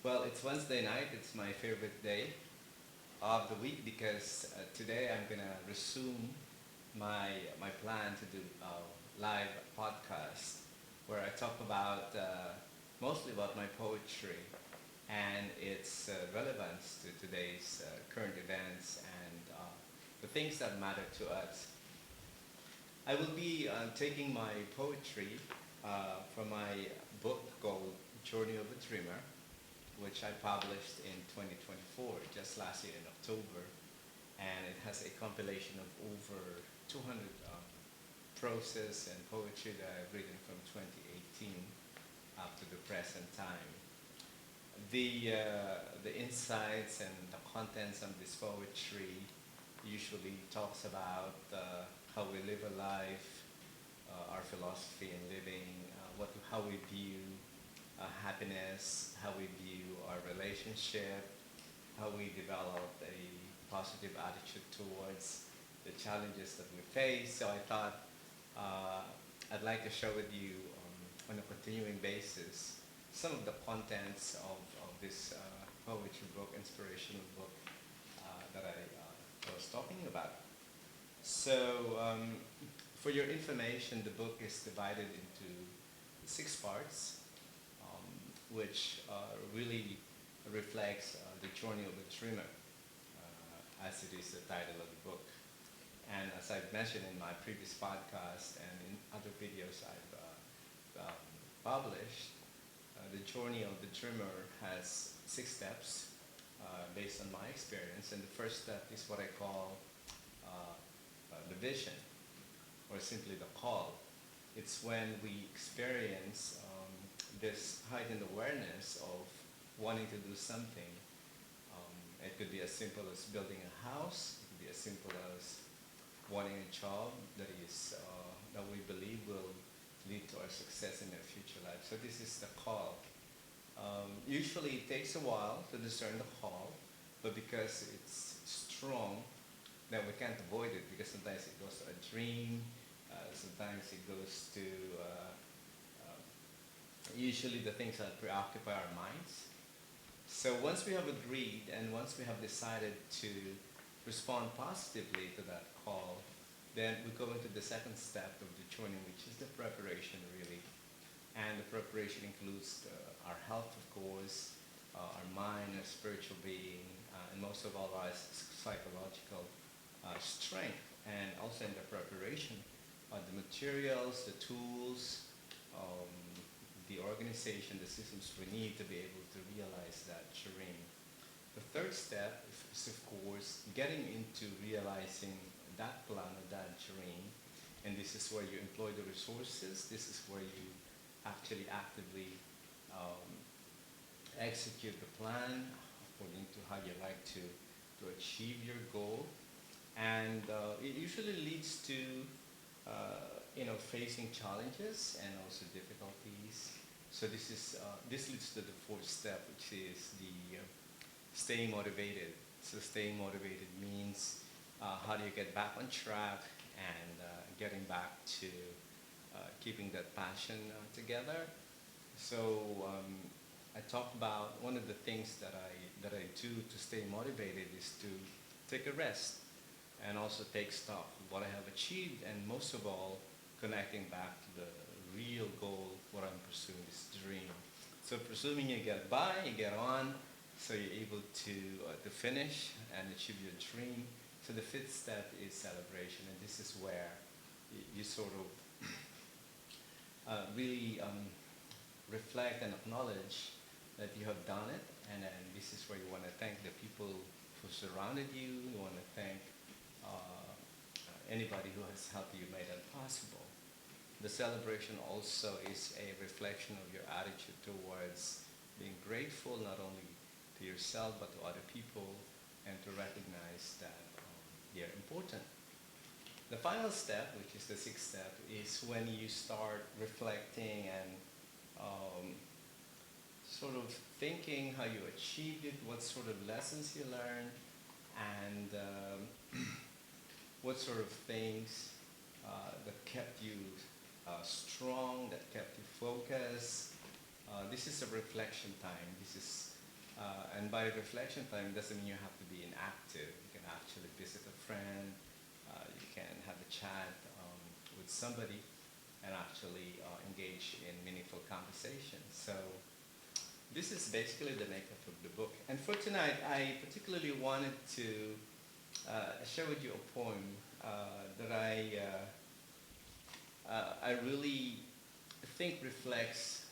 Well, it's Wednesday night. It's my favorite day of the week because today I'm gonna resume my plan to do a live podcast where I talk about mostly about my poetry and its relevance to today's current events and the things that matter to us. I will be taking my poetry from my book called Journey of a Dreamer, which I published in 2024, just last year in October, and it has a compilation of over 200 proses and poetry that I've written from 2018 up to the present time. The insights and the contents of this poetry usually talks about how we live a life, our philosophy in living, how we view happiness, how we view our relationship, how we develop a positive attitude towards the challenges that we face. So I thought uh, I'd like to share with you on a continuing basis some of the contents of this poetry book, inspirational book that I was talking about. So, for your information, the book is divided into six parts, which really reflects the journey of a dreamer, as it is the title of the book. And as I've mentioned in my previous podcast and in other videos I've published, the journey of the dreamer has six steps based on my experience. And the first step is what I call the vision, or simply the call. It's when we experience this heightened awareness of wanting to do something. It could be as simple as building a house. It could be as simple as wanting a job that we believe will lead to our success in our future life. So this is the call. Usually it takes a while to discern the call, but because it's strong, then we can't avoid it because sometimes it goes to a dream, sometimes it goes to usually the things that preoccupy our minds. So once we have agreed and once we have decided to respond positively to that call, then we go into the second step of the journey, which is the preparation really. And the preparation includes our health, of course, our mind, our spiritual being, and most of all our psychological strength. And also in the preparation, the materials, the tools, um, the organization, the systems we need to be able to realize that dream. The third step is, of course, getting into realizing that plan or that dream. And this is where you employ the resources. This is where you actually actively um, execute the plan according to how you like to achieve your goal. And it usually leads to facing challenges and also difficulties. So this leads to the fourth step, which is the staying motivated. So staying motivated means how do you get back on track and getting back to keeping that passion together. So I talked about one of the things that I do to stay motivated is to take a rest and also take stock of what I have achieved, and most of all, connecting back to the real goal, what I'm pursuing, this dream. So presuming you get by, you get on, so you're able to finish and achieve your dream. So the fifth step is celebration, and this is where you sort of really reflect and acknowledge that you have done it, and then this is where you want to thank the people who surrounded you. You want to thank anybody who has helped you make that possible. The celebration also is a reflection of your attitude towards being grateful not only to yourself but to other people, and to recognize that they're important. The final step, which is the sixth step, is when you start reflecting and um, sort of thinking how you achieved it, what sort of lessons you learned, and what sort of things that kept you strong, that kept you focused. This is a reflection time. This is And by reflection time doesn't mean you have to be inactive. You can actually visit a friend, you can have a chat with somebody and actually engage in meaningful conversation. So this is basically the makeup of the book. And for tonight, I particularly wanted to share with you a poem that I really think reflects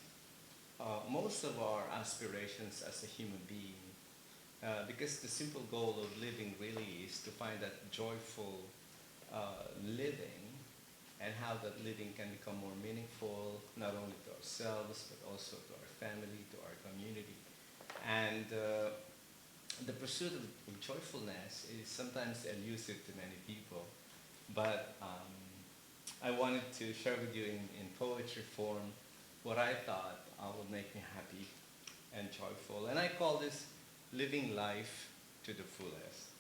most of our aspirations as a human being. Because the simple goal of living really is to find that joyful living and how that living can become more meaningful, not only to ourselves, but also to our family, to our community. And the pursuit of joyfulness is sometimes elusive to many people, but I wanted to share with you in poetry form what I thought would make me happy and joyful. And I call this living life to the fullest.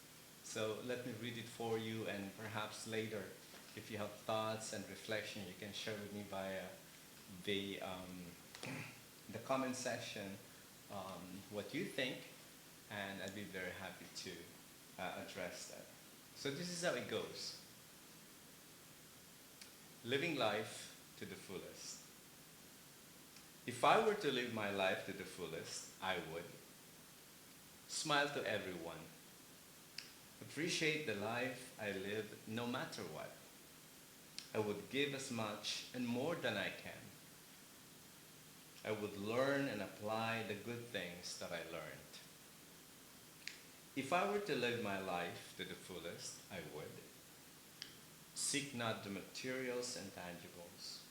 So let me read it for you, and perhaps later, if you have thoughts and reflection, you can share with me via the comment section what you think, and I'd be very happy to address that. So this is how it goes. Living life to the fullest. If I were to live my life to the fullest, I would smile to everyone, appreciate the life I live no matter what. I would give as much and more than I can. I would learn and apply the good things that I learned. If I were to live my life to the fullest, I would seek not the materials and tangibles.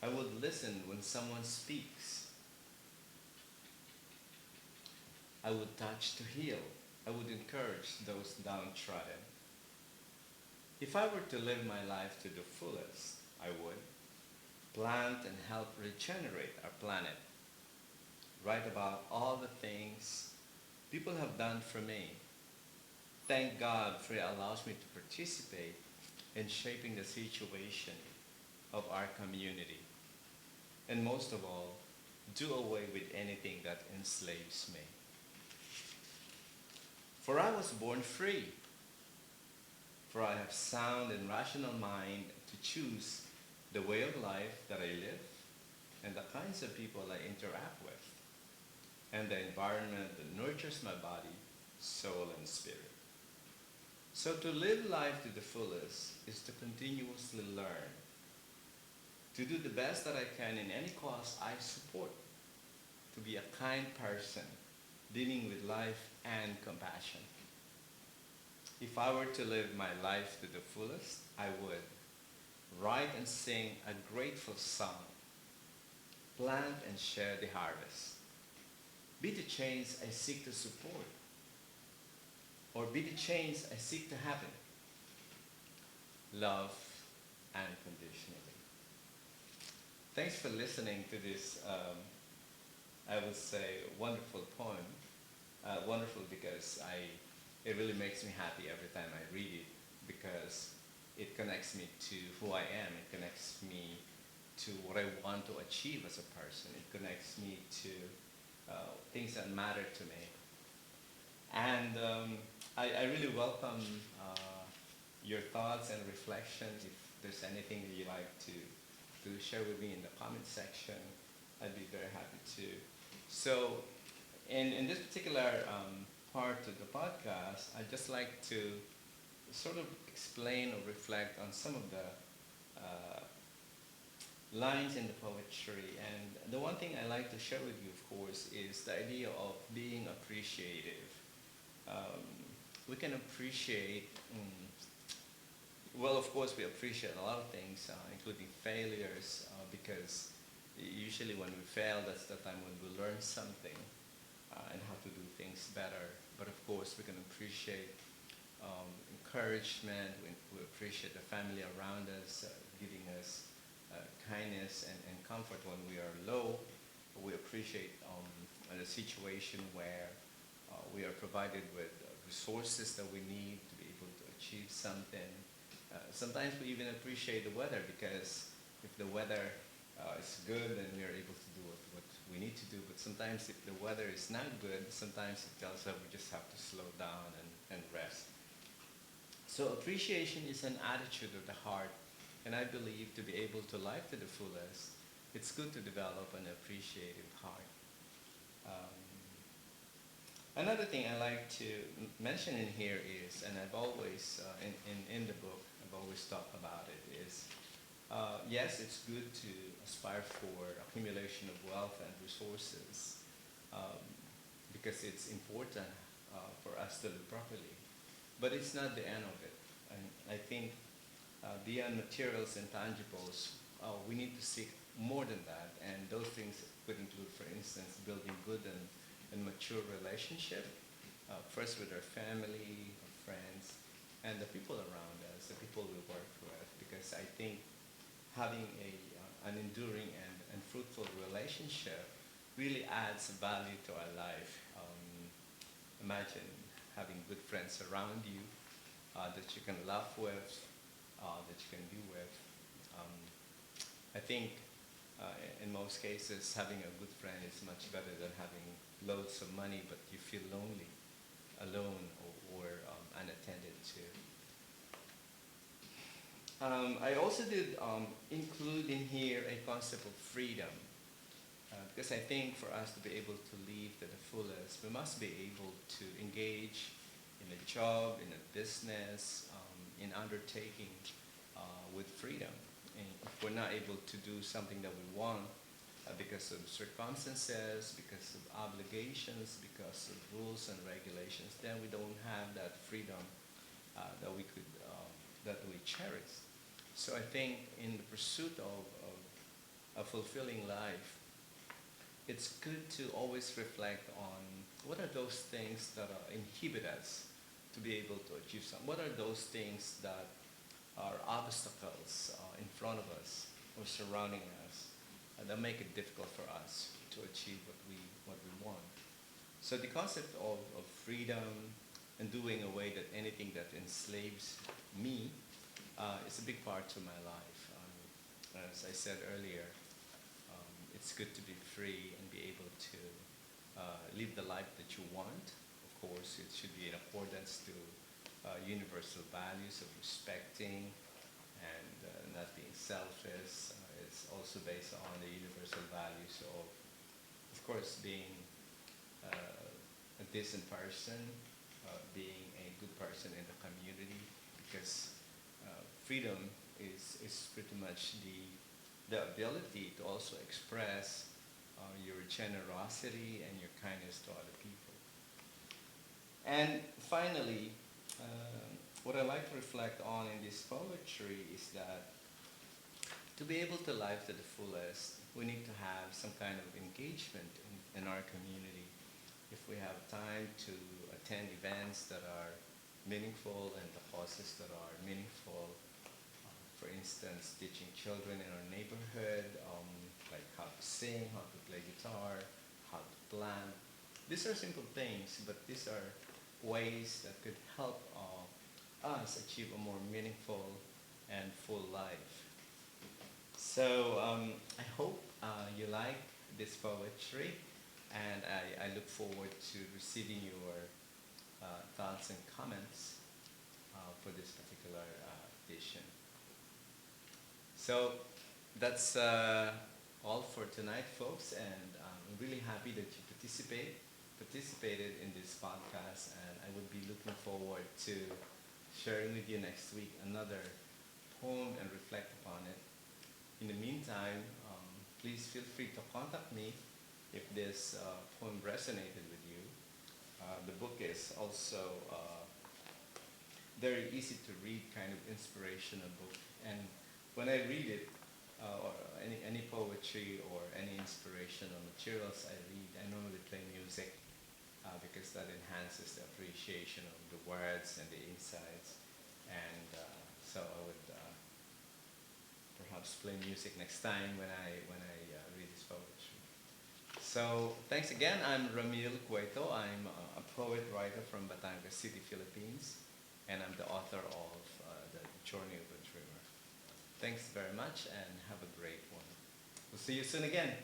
I would listen when someone speaks. I would touch to heal. I would encourage those downtrodden. If I were to live my life to the fullest, I would plant and help regenerate our planet. Write about all the things people have done for me. Thank God for it allows me to participate in shaping the situation of our community. And most of all, do away with anything that enslaves me. For I was born free. For I have sound and rational mind to choose the way of life that I live and the kinds of people I interact with and the environment that nurtures my body, soul, and spirit. So to live life to the fullest is to continuously learn, to do the best that I can in any cause I support, to be a kind person, dealing with life and compassion. If I were to live my life to the fullest, I would write and sing a grateful song, plant and share the harvest, be the change I seek to support, or be the change I seek to happen, love unconditionally. Thanks for listening to this, I would say, wonderful poem. Wonderful because it really makes me happy every time I read it, because it connects me to who I am. It connects me to what I want to achieve as a person. It connects me to things that matter to me. And I really welcome your thoughts and reflections. If there's anything that you'd like to share with me in the comment section, I'd be very happy to. So in this particular part of the podcast, I'd just like to sort of explain or reflect on some of the lines in the poetry. And the one thing I like to share with you, of course, is the idea of being appreciative. We can appreciate, well, of course, we appreciate a lot of things, including failures, because usually when we fail, that's the time when we learn something and how to do things better. But of course, we can appreciate encouragement, we appreciate the family around us, giving us kindness and comfort when we are low. We appreciate a situation where we are provided with resources that we need to be able to achieve something. Sometimes we even appreciate the weather, because if the weather is good, then we are able to do what we need to do. But sometimes if the weather is not good, sometimes it tells us we just have to slow down and rest. So appreciation is an attitude of the heart, and I believe to be able to live to the fullest, it's good to develop an appreciative heart. Um, Another thing I like to mention in here is, and I've always, in the book, I've always talked about it, is yes, it's good to aspire for accumulation of wealth and resources um, because it's important for us to live properly. But it's not the end of it. And I think beyond materials and tangibles, we need to seek more than that. And those things could include, for instance, building good and mature relationship, first with our family, our friends, and the people around us, the people we work with. Because I think having an enduring and fruitful relationship really adds value to our life. Imagine having good friends around you that you can laugh with, that you can be with. Um, I think in most cases, having a good friend is much better than having loads of money, but you feel lonely, alone, or unattended to. I also did include in here a concept of freedom, because I think for us to be able to live to the fullest, we must be able to engage in a job, in a business, in undertaking with freedom. And if we're not able to do something that we want because of circumstances, because of obligations, because of rules and regulations, then we don't have that freedom that we could that we cherish. So I think in the pursuit of a fulfilling life, it's good to always reflect on what are those things that inhibit us to be able to achieve something. What are those things that are obstacles in front of us or surrounding us that make it difficult for us to achieve what we want. So the concept of freedom and doing away that anything that enslaves me is a big part to my life. As I said earlier, it's good to be free and be able to live the life that you want. Of course, it should be in accordance to universal values of respecting and not being selfish. It's also based on the universal values of course, being a decent person, being a good person in the community, because freedom is pretty much the ability to also express your generosity and your kindness to other people. And finally, what I like to reflect on in this poetry is that to be able to live to the fullest, we need to have some kind of engagement in our community. If we have time to attend events that are meaningful and the causes that are meaningful, for instance, teaching children in our neighborhood, like how to sing, how to play guitar, how to plant. These are simple things, but these are ways that could help us achieve a more meaningful and full life. So I hope you like this poetry, and I look forward to receiving your thoughts and comments for this particular edition. So that's all for tonight, folks, and I'm really happy that you participated in this podcast, and I would be looking forward to sharing with you next week another poem and reflect upon it. In the meantime, please feel free to contact me if this poem resonated with you. The book is also very easy to read, kind of inspirational book. And when I read it, or any poetry or any inspirational materials I read, I normally play music because that enhances the appreciation of the words and the insights. And so I would perhaps play music next time when I read this poetry. So thanks again. I'm Ramil Cueto. I'm a poet writer from Batangas City, Philippines, and I'm the author of The Journey of a Dreamer. Thanks very much and have a great one. We'll see you soon again.